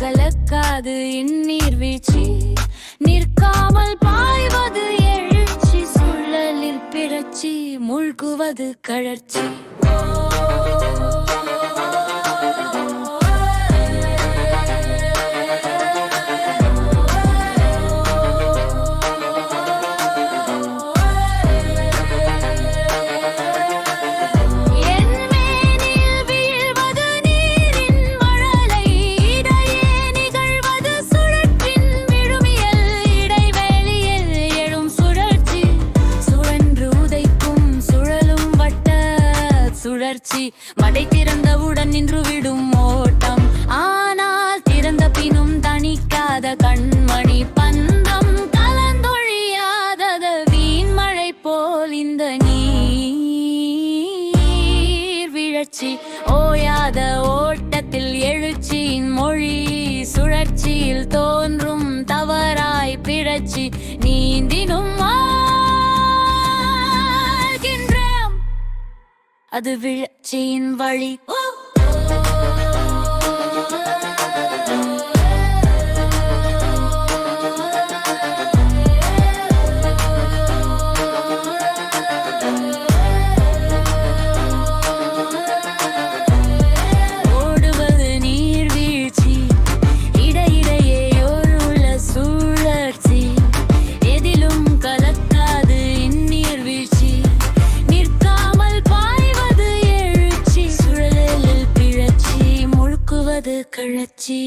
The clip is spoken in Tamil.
கலக்காது நீர்வீழ்ச்சி, நிற்காமல் பாய்வது எழுச்சி, சுழலில் பிறச்சி மூழ்குவது கழற்சி. மடை திறந்தவுடன் நின்றுவிடும் ஓட்டம், ஆனால் திறந்த பினும் தணிக்காத கண்மணி பந்தம், கலந்தொழியாதத வீண் மழை போல் இந்த நீர் வீழ்ச்சி. ஓயாத ஓட்டத்தில் எழுச்சியின் மொழி, சுழற்சியில் தோன்றும் தவறாய் பிறச்சி, நீந்தினும் அது வீழ்ச்சியின் வழி. ஓடுவது நீர்வீழ்ச்சி, இடையிடையே உள்ள சுழற்சி, எதிலும் கலக்காது நீர்வீழ்ச்சி, கழற்சி.